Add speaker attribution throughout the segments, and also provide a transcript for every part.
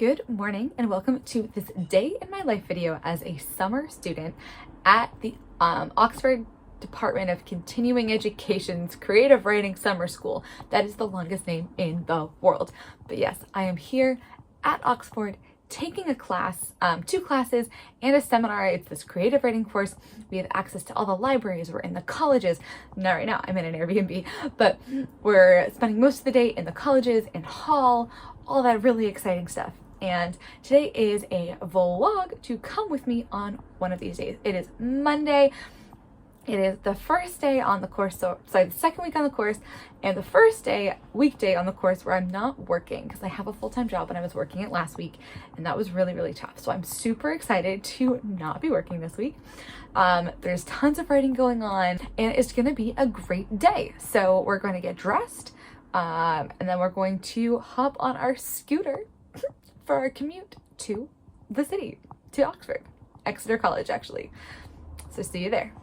Speaker 1: Good morning and welcome to this day in my life video as a summer student at the Oxford Department of Continuing Education's Creative Writing Summer School. That is the longest name in the world. But yes, I am here at Oxford taking a class, 2 classes and a seminar. It's this creative writing course. We have access to all the libraries. We're in the colleges. Now, right now I'm in an Airbnb, but we're spending most of the day in the colleges, in hall, all that really exciting stuff. And today is a vlog to come with me on one of these days. It is Monday. It is the first day on the course, the second week on the course, and the first weekday on the course where I'm not working because I have a full-time job and I was working it last week, and that was really, really tough. So I'm super excited to not be working this week. There's tons of writing going on, and it's going to be a great day. So we're going to get dressed, and then we're going to hop on our scooter for our commute to the city, to Oxford, Exeter College, actually. So see you there.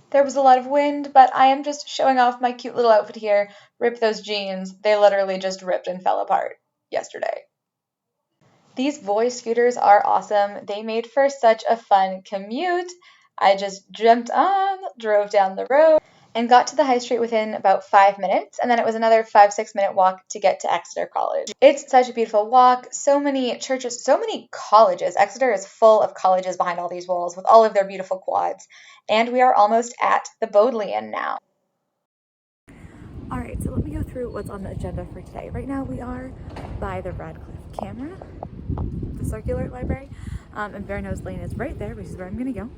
Speaker 1: There was a lot of wind, but I am just showing off my cute little outfit here. Rip those jeans. They literally just ripped and fell apart yesterday. These Voy scooters are awesome. They made for such a fun commute. I just jumped on, drove down the road, and got to the high street within about 5 minutes, and then it was another 5-6 minute walk to get to Exeter College. It's such a beautiful walk, so many churches, so many colleges. Exeter is full of colleges behind all these walls with all of their beautiful quads, and we are almost at the Bodleian now. All right, so let me go through what's on the agenda for today. Right now we are by the Radcliffe Camera, the circular library, and Bear Nose Lane is right there, which is where I'm gonna go.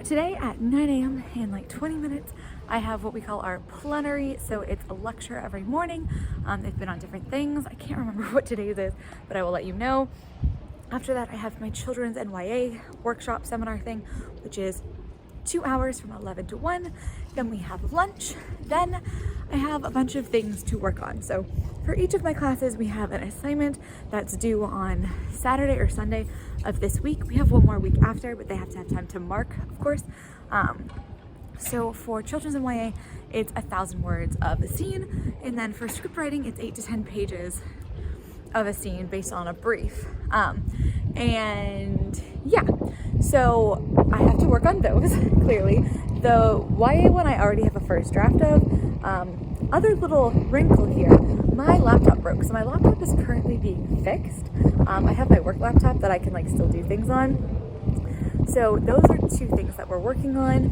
Speaker 1: Today at 9 a.m. in like 20 minutes, I have what we call our plenary. So it's a lecture every morning. They've been on different things. I can't remember what today's is, but I will let you know. After that, I have my children's NYA workshop seminar thing, which is 2 hours from 11 to 1. Then we have lunch. Then I have a bunch of things to work on. So for each of my classes, we have an assignment that's due on Saturday or Sunday of this week. We have one more week after, but they have to have time to mark, of course. So for children's NYA, it's 1,000 words of a scene. And then for script writing, it's 8 to 10 pages of a scene based on a brief. And yeah, so I have to work on those, clearly. The YA one I already have a first draft of. Other little wrinkle here, my laptop broke. So my laptop is currently being fixed. I have my work laptop that I can like still do things on. So those are 2 things that we're working on.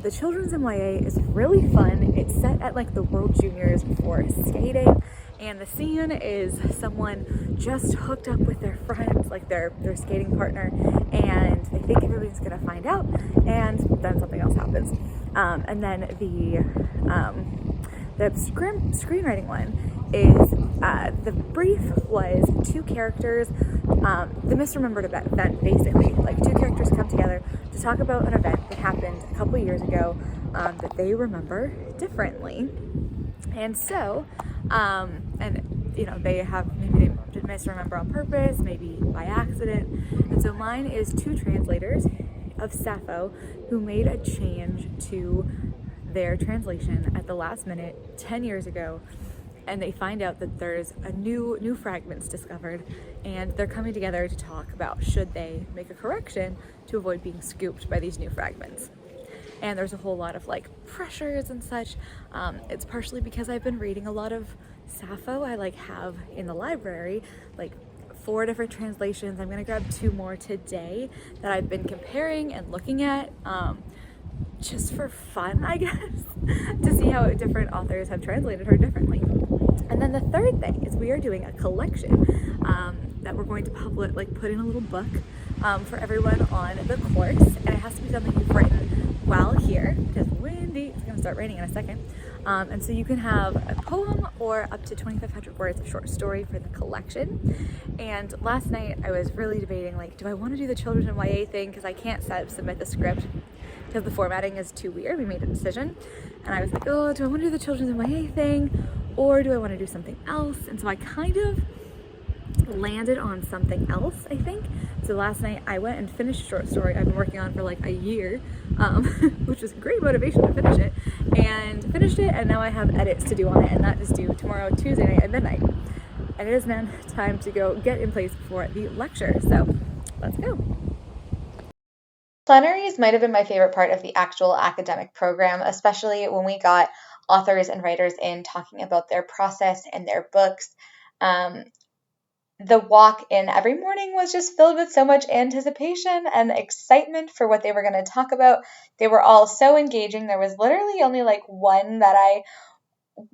Speaker 1: The children's NYA is really fun. It's set at like the World Juniors for skating. And the scene is someone just hooked up with their friends, like their skating partner, and they think everybody's gonna find out, and then something else happens. And then the screenwriting one is, the brief was 2 characters, the misremembered event, basically. Like 2 characters come together to talk about an event that happened a couple years ago that they remember differently. And so, and you know, they have, maybe they did misremember on purpose, maybe by accident. And so mine is 2 translators of Sappho who made a change to their translation at the last minute 10 years ago. And they find out that there's a new fragments discovered, and they're coming together to talk about should they make a correction to avoid being scooped by these new fragments. And there's a whole lot of like pressures and such. It's partially because I've been reading a lot of Sappho. I like have in the library like 4 different translations. I'm gonna grab 2 more today that I've been comparing and looking at, just for fun, I guess, to see how different authors have translated her differently. And then the third thing is we are doing a collection that we're going to put in a little book for everyone on the course, and it has to be something you've written while here, because windy, it's gonna start raining in a second. And so you can have a poem or up to 2,500 words of short story for the collection. And last night I was really debating, like, do I want to do the children's and YA thing, because I can't submit the script because the formatting is too weird. We made a decision, and I was like, oh, do I want to do the children's and YA thing, or do I want to do something else? And so I kind of landed on something else, I think. So last night I went and finished a short story I've been working on for like a year, which was great motivation to finish it, and finished it, and now I have edits to do on it, and that is due tomorrow, Tuesday night at midnight. and it is now time to go get in place for the lecture. So let's go. Plenaries might have been my favorite part of the actual academic program, especially when we got authors and writers in talking about their process and their books. The walk in every morning was just filled with so much anticipation and excitement for what they were going to talk about. They were all so engaging. There was literally only like one that I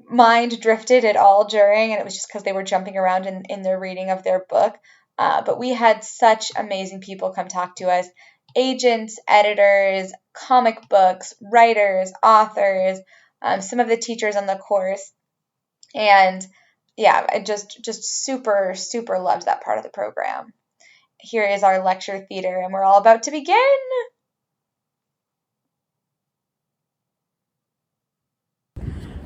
Speaker 1: mind drifted at all during, and it was just because they were jumping around in their reading of their book. But we had such amazing people come talk to us: agents, editors, comic books, writers, authors, some of the teachers on the course. And yeah, I just super, super loved that part of the program. Here is our lecture theater, and we're all about to begin.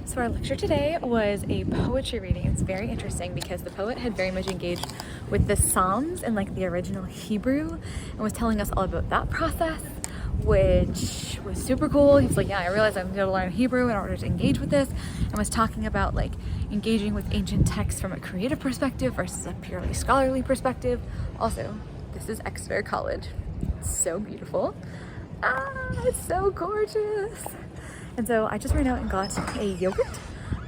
Speaker 1: So our lecture today was a poetry reading. It's very interesting because the poet had very much engaged with the Psalms and like the original Hebrew and was telling us all about that process, which was super cool. He was like, yeah, I realized I'm going to learn Hebrew in order to engage with this, and was talking about like engaging with ancient texts from a creative perspective versus a purely scholarly perspective. Also, this is Exeter College. It's so beautiful. It's so gorgeous. And so I just ran out and got a yogurt,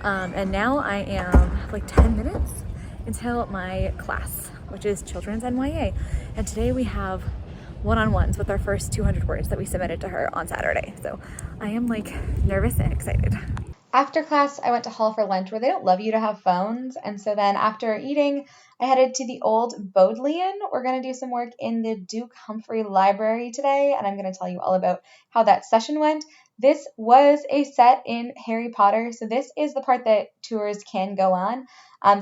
Speaker 1: and now I am like 10 minutes until my class, which is Children's NYA. And today we have one-on-ones with our first 200 words that we submitted to her on Saturday. So I am like nervous and excited. After class, I went to Hall for lunch, where they don't love you to have phones. And so then after eating, I headed to the old Bodleian. We're going to do some work in the Duke Humphrey Library today, and I'm going to tell you all about how that session went. This was a set in Harry Potter, so this is the part that tours can go on.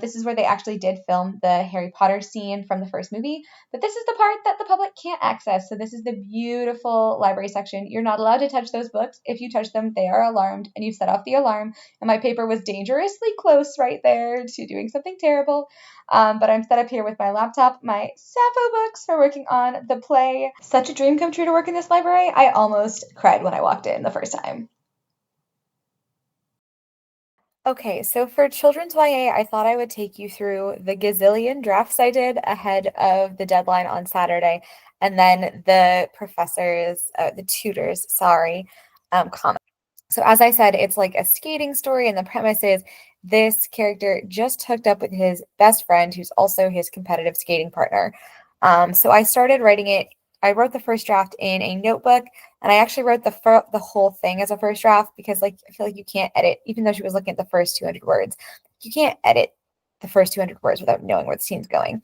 Speaker 1: This is where they actually did film the Harry Potter scene from the first movie, but this is the part that the public can't access. So this is the beautiful library section. You're not allowed to touch those books. If you touch them, they are alarmed, and you've set off the alarm. And my paper was dangerously close right there to doing something terrible. But I'm set up here with my laptop, my Sappho books for working on the play. Such a dream come true to work in this library. I almost cried when I walked in the first time. Okay, so for Children's YA, I thought I would take you through the gazillion drafts I did ahead of the deadline on Saturday, and then the tutors, comment. So as I said, it's like a skating story, and the premise is this character just hooked up with his best friend, who's also his competitive skating partner. So I started writing it. I wrote the first draft in a notebook, and I actually wrote the whole thing as a first draft because like I feel like you can't edit, even though she was looking at the first 200 words, you can't edit the first 200 words without knowing where the scene's going.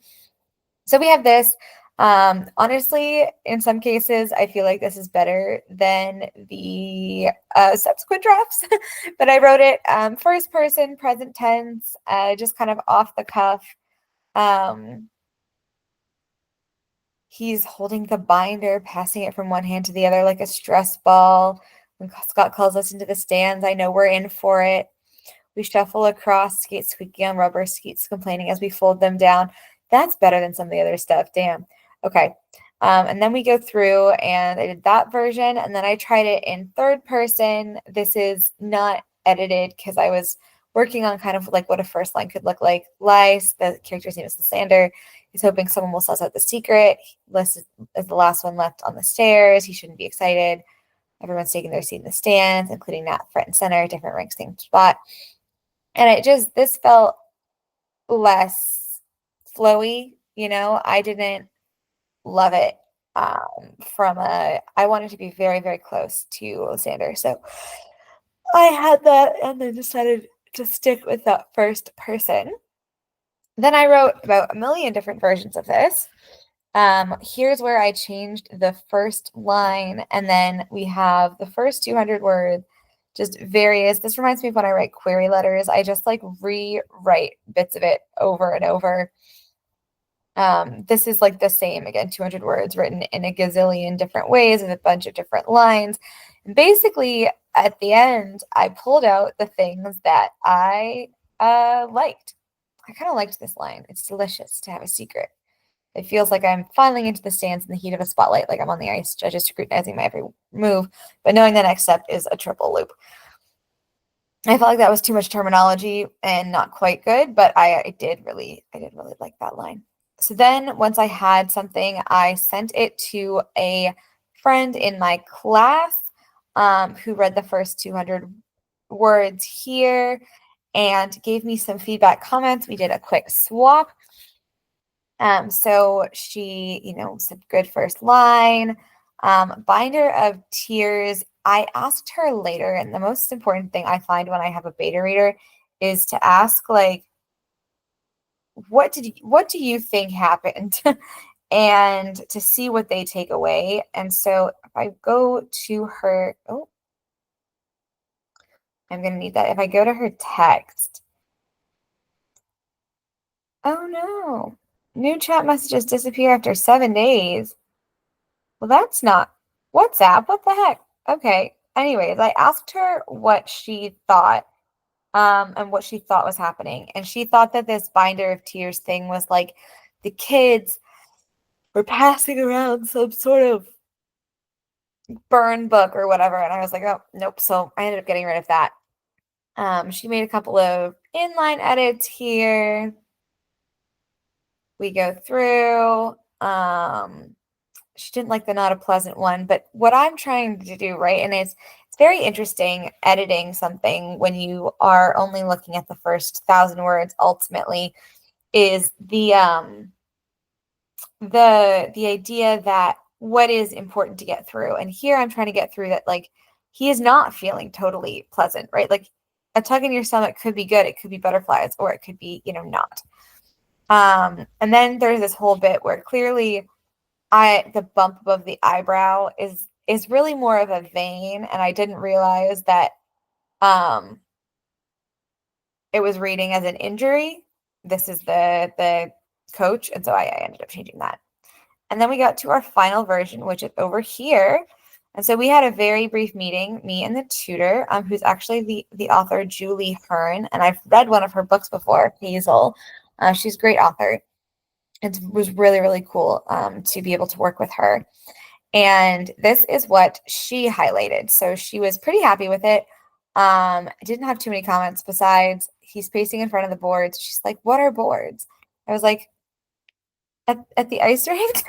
Speaker 1: So we have this. Honestly, in some cases, I feel like this is better than the subsequent drafts, but I wrote it first person, present tense, just kind of off the cuff. He's holding the binder, passing it from one hand to the other like a stress ball. When Scott calls us into the stands, I know we're in for it. We shuffle across, skates squeaking on rubber, skates complaining as we fold them down. That's better than some of the other stuff. Damn. Okay. And then we go through, and I did that version, and then I tried it in third person. This is not edited because I was working on kind of like what a first line could look like. Lice, the character's name is Lysander. He's hoping someone will suss out the secret. Liz is the last one left on the stairs. He shouldn't be excited. Everyone's taking their seat in the stands, including Nat front and center, different ranks, same spot. And this felt less flowy, I didn't love it. I wanted to be very, very close to Lysander. So I had that and then decided to stick with that first person. Then I wrote about a million different versions of this. Here's where I changed the first line, and then we have the first 200 words, just various. This reminds me of when I write query letters. I just like rewrite bits of it over and over. This is like the same, again, 200 words written in a gazillion different ways with a bunch of different lines. And basically, at the end, I pulled out the things that I liked. I kind of liked this line. It's delicious to have a secret. It feels like I'm filing into the stands in the heat of a spotlight, like I'm on the ice, judges scrutinizing my every move, but knowing the next step is a triple loop. I felt like that was too much terminology and not quite good, but I did really like that line. So then once I had something, I sent it to a friend in my class who read the first 200 words here and gave me some feedback comments. We did a quick swap. So she, said good first line. Binder of Tears. I asked her later, and the most important thing I find when I have a beta reader is to ask, like, what do you think happened? And to see what they take away. And so if I go to her, oh, I'm gonna need that. If I go to her text, oh no, new chat messages disappear after 7 days. Well, that's not WhatsApp. What the heck? Okay. Anyways, I asked her what she thought, and what she thought was happening. And she thought that this binder of tears thing was like the kids were passing around some sort of burn book or whatever. And I was like, oh, nope. So I ended up getting rid of that. She made a couple of inline edits here. We go through. She didn't like the not a pleasant one, but what I'm trying to do, right, and it's very interesting editing something when you are only looking at the first 1,000 words ultimately, is the idea that what is important to get through. And here I'm trying to get through that, like, he is not feeling totally pleasant, right? Like a tug in your stomach could be good, it could be butterflies, or it could be, not. And then there's this whole bit where clearly the bump above the eyebrow is really more of a vein, and I didn't realize that it was reading as an injury. This is the coach, and so I ended up changing that. And then we got to our final version, which is over here. And so we had a very brief meeting, me and the tutor, who's actually the author, Julie Hearn, and I've read one of her books before, Hazel. She's a great author. It was really, really cool to be able to work with her. And this is what she highlighted. So she was pretty happy with it. I didn't have too many comments besides he's pacing in front of the boards. She's like, what are boards? I was like, at the ice rink?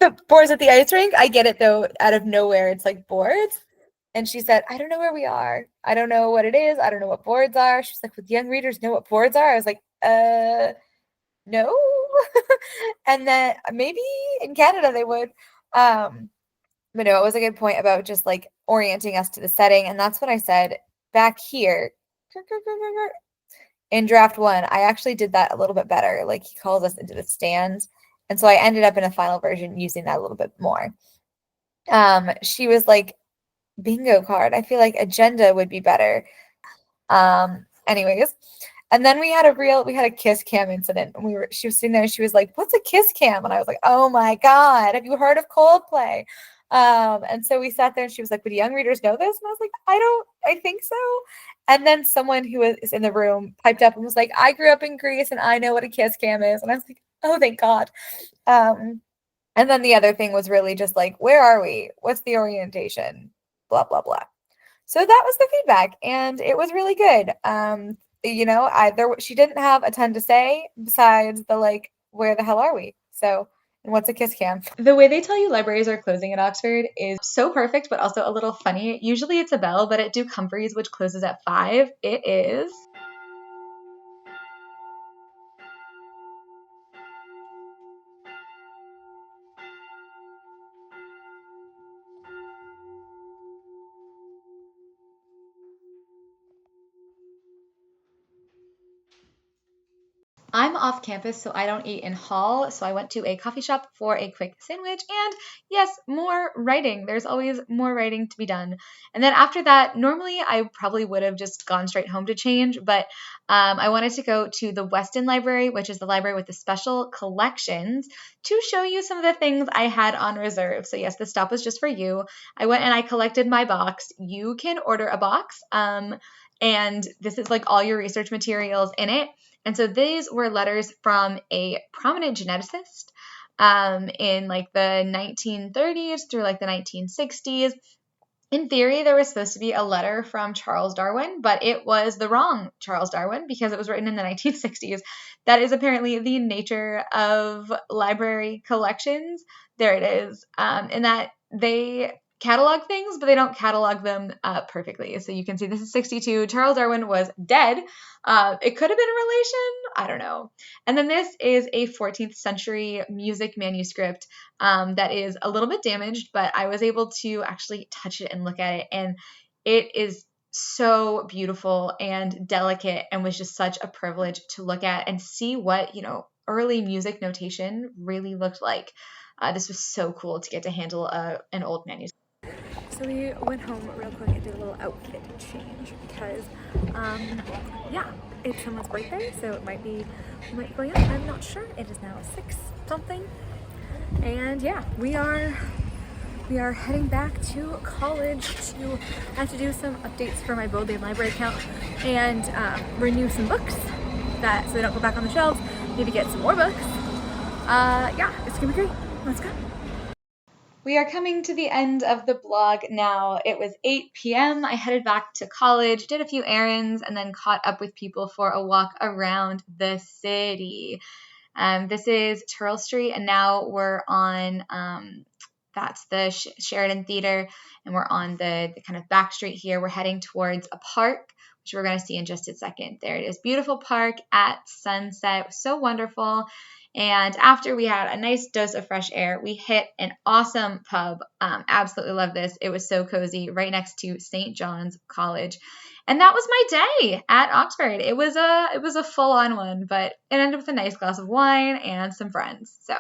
Speaker 1: The boards at the ice rink? I get it though, out of nowhere. It's like boards. And she said, I don't know where we are. I don't know what it is. I don't know what boards are. She's like, would young readers know what boards are? I was like, no. And then maybe in Canada they would. But no, it was a good point about just like orienting us to the setting. And that's what I said back here in draft 1. I actually did that a little bit better. Like he calls us into the stands. And so I ended up in a final version using that a little bit more. She was like, bingo card. I feel like agenda would be better. Anyways. And then we had a kiss cam incident. And she was sitting there and she was like, what's a kiss cam? And I was like, oh my God, have you heard of Coldplay? And so we sat there and she was like, would young readers know this? And I was like, I think so. And then someone who was in the room piped up and was like, I grew up in Greece and I know what a kiss cam is. And I was like, oh, thank God. And then the other thing was really just like, where are we? What's the orientation? Blah, blah, blah. So that was the feedback and it was really good. She didn't have a ton to say besides the like, where the hell are we? So, and what's a kiss cam? The way they tell you libraries are closing at Oxford is so perfect, but also a little funny. Usually it's a bell, but at Duke Humphreys, which closes at 5, it is. I'm off campus, so I don't eat in hall. So I went to a coffee shop for a quick sandwich and yes, more writing. There's always more writing to be done. And then after that, normally I probably would have just gone straight home to change, but I wanted to go to the Weston Library, which is the library with the special collections, to show you some of the things I had on reserve. So yes, the stop was just for you. I went and I collected my box. You can order a box. And this is like all your research materials in it. And so these were letters from a prominent geneticist in like the 1930s through like the 1960s. In theory, there was supposed to be a letter from Charles Darwin, but it was the wrong Charles Darwin because it was written in the 1960s. That is apparently the nature of library collections. There it is. In that they catalog things, but they don't catalog them perfectly. So you can see this is 62. Charles Darwin was dead. It could have been a relation. I don't know. And then this is a 14th century music manuscript that is a little bit damaged, but I was able to actually touch it and look at it. And it is so beautiful and delicate and was just such a privilege to look at and see what, early music notation really looked like. This was so cool to get to handle an old manuscript. So we went home real quick and did a little outfit change because, it's someone's birthday, so we might be going out. I'm not sure. It is now 6 something. And yeah, we are heading back to college to have to do some updates for my Boldly Library account and renew some books so they don't go back on the shelves. Maybe get some more books. It's gonna be great. Let's go. We are coming to the end of the blog now. It was 8 p.m. I headed back to college, did a few errands, and then caught up with people for a walk around the city. This is Turl Street, and now we're on, that's the Sheridan Theater, and we're on the kind of back street here. We're heading towards a park, which we're going to see in just a second. There it is. Beautiful park at sunset. It was so wonderful. And after we had a nice dose of fresh air, we hit an awesome pub. Absolutely love this. It was so cozy, right next to St. John's College. And that was my day at Oxford. It was a full-on one, but it ended with a nice glass of wine and some friends. So